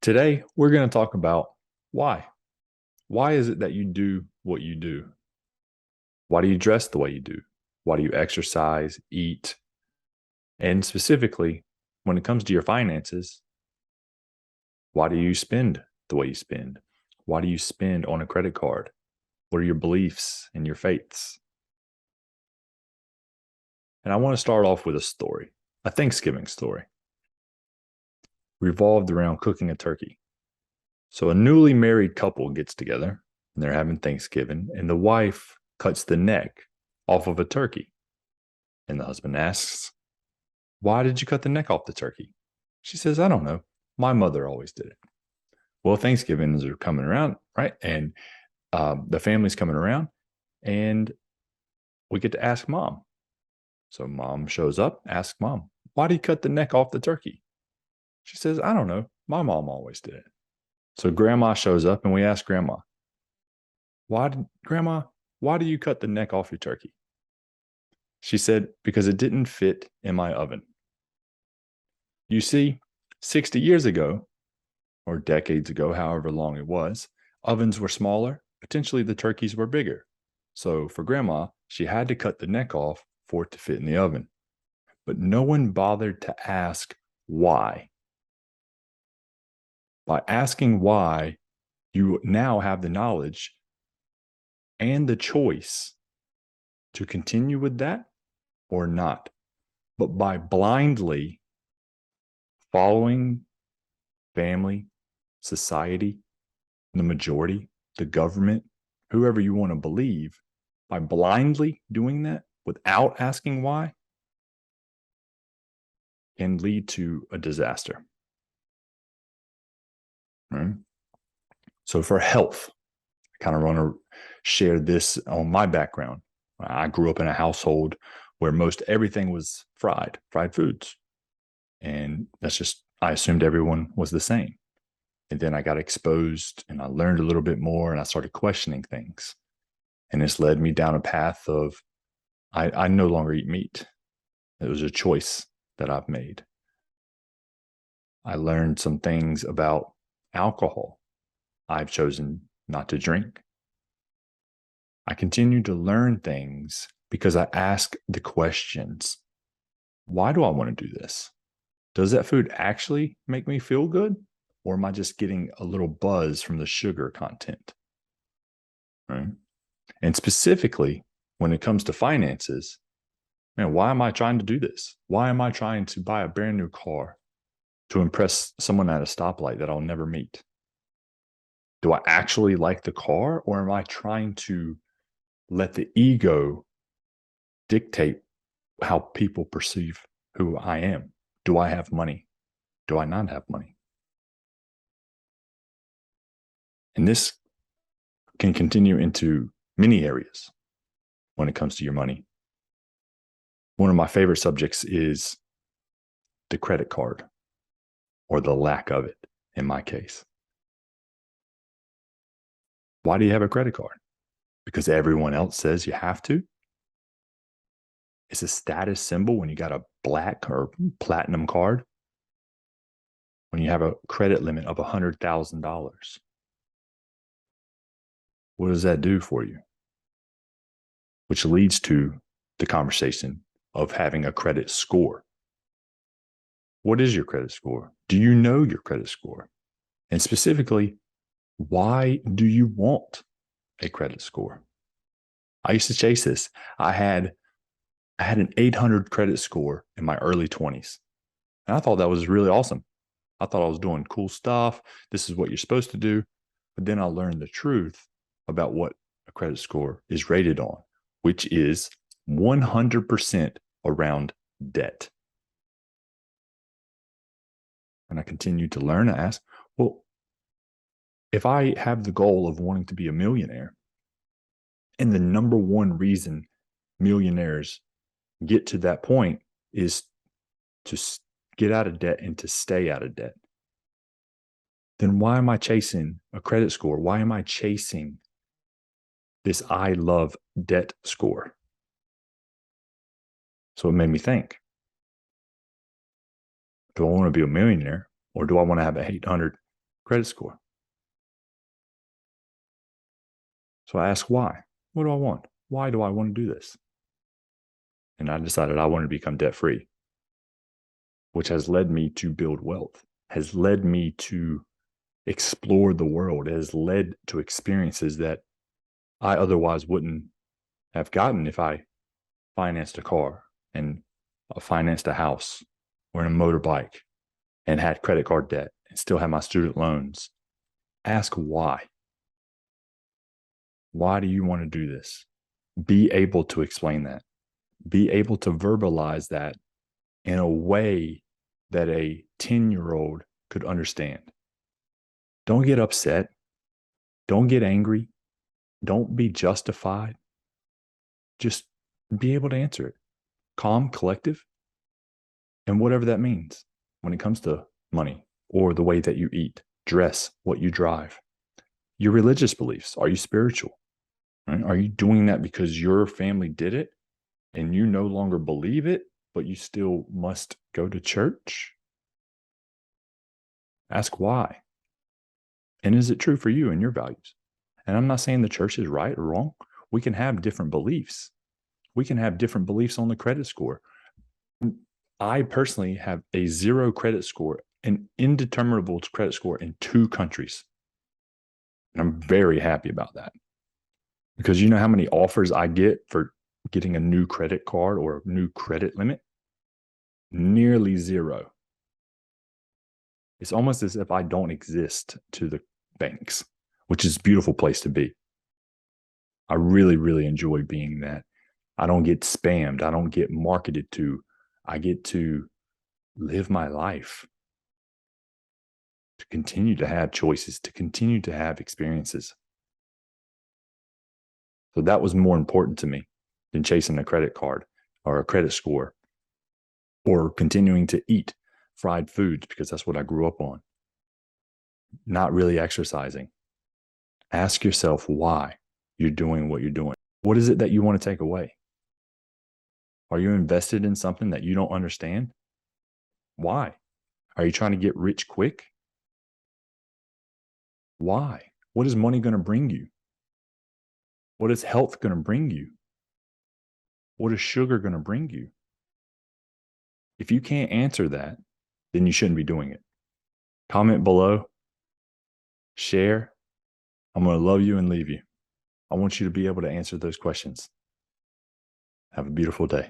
Today, we're going to talk about why. Why is it that you do what you do? Why do you dress the way you do? Why do you exercise, eat? And specifically, when it comes to your finances, why do you spend the way you spend? Why do you spend on a credit card? What are your beliefs and your faiths? And I want to start off with a story, a Thanksgiving story, revolved around cooking a turkey. So a newly married couple gets together and they're having Thanksgiving, and the wife cuts the neck off of a turkey. And the husband asks, "Why did you cut the neck off the turkey?" She says, "I don't know. My mother always did it." Well, Thanksgivings are coming around, right? And the family's coming around, and we get to ask mom. So mom shows up, asks mom, "Why do you cut the neck off the turkey?" She says, "I don't know. My mom always did it." So grandma shows up, and we ask grandma, Grandma, why do you cut the neck off your turkey?" She said, "Because it didn't fit in my oven." You see, 60 years ago, or decades ago, however long it was, ovens were smaller. Potentially the turkeys were bigger. So for grandma, she had to cut the neck off for it to fit in the oven. But no one bothered to ask why. By asking why, you now have the knowledge and the choice to continue with that or not. But by blindly following family, society, the majority, the government, whoever you want to believe, by blindly doing that without asking why, can lead to a disaster. Right? So for health, I kind of want to share this on my background. I grew up in a household where most everything was fried foods. And that's just, I assumed everyone was the same. And then I got exposed and I learned a little bit more and I started questioning things. And this led me down a path of I no longer eat meat. It was a choice that I've made. I learned some things about alcohol. I've chosen not to drink. I continue to learn things because I ask the questions. Why do I want to do this? Does that food actually make me feel good? Or am I just getting a little buzz from the sugar content? Right. And specifically, when it comes to finances, man, why am I trying to do this? Why am I trying to buy a brand new car to impress someone at a stoplight that I'll never meet? Do I actually like the car, or am I trying to let the ego dictate how people perceive who I am? Do I have money? Do I not have money? And this can continue into many areas when it comes to your money. One of my favorite subjects is the credit card, or the lack of it in my case. Why do you have a credit card? Because everyone else says you have to? It's a status symbol when you got a black or platinum card, when you have a credit limit of $100,000. What does that do for you? Which leads to the conversation of having a credit score. What is your credit score? Do you know your credit score? And specifically, why do you want a credit score? I used to chase this. I had an 800 credit score in my early 20s. And I thought that was really awesome. I thought I was doing cool stuff. This is what you're supposed to do. But then I learned the truth about what a credit score is rated on, which is 100% around debt. And I continued to learn. I asked, well, if I have the goal of wanting to be a millionaire, and the number one reason millionaires get to that point is to get out of debt and to stay out of debt, then why am I chasing a credit score? Why am I chasing this I love debt score? So it made me think, do I want to be a millionaire, or do I want to have an 800 credit score. So I asked why. What do I want? Why do I want to do this? And I decided I wanted to become debt free, which has led me to build wealth, has led me to explore the world, has led to experiences that I otherwise wouldn't have gotten if I financed a car and financed a house or in a motorbike and had credit card debt and still had my student loans. Ask why. Why do you want to do this? Be able to explain that. Be able to verbalize that in a way that a 10-year-old could understand. Don't get upset. Don't get angry. Don't be justified. Just be able to answer it. Calm, collective, and whatever that means when it comes to money or the way that you eat, dress, what you drive. Your religious beliefs. Are you spiritual? Right? Are you doing that because your family did it and you no longer believe it, but you still must go to church? Ask why. And is it true for you and your values? And I'm not saying the church is right or wrong. We can have different beliefs. We can have different beliefs on the credit score. I personally have a 0 credit score, an indeterminable credit score in 2 countries. And I'm very happy about that. Because you know how many offers I get for getting a new credit card or a new credit limit? Nearly 0. It's almost as if I don't exist to the banks, which is a beautiful place to be. I really, really enjoy being that. I don't get spammed. I don't get marketed to. I get to live my life, to continue to have choices, to continue to have experiences. So that was more important to me than chasing a credit card or a credit score or continuing to eat fried foods because that's what I grew up on. Not really exercising. Ask yourself why you're doing what you're doing. What is it that you want to take away? Are you invested in something that you don't understand? Why? Are you trying to get rich quick? Why? What is money going to bring you? What is health going to bring you? What is sugar going to bring you? If you can't answer that, then you shouldn't be doing it. Comment below, share. I'm going to love you and leave you. I want you to be able to answer those questions. Have a beautiful day.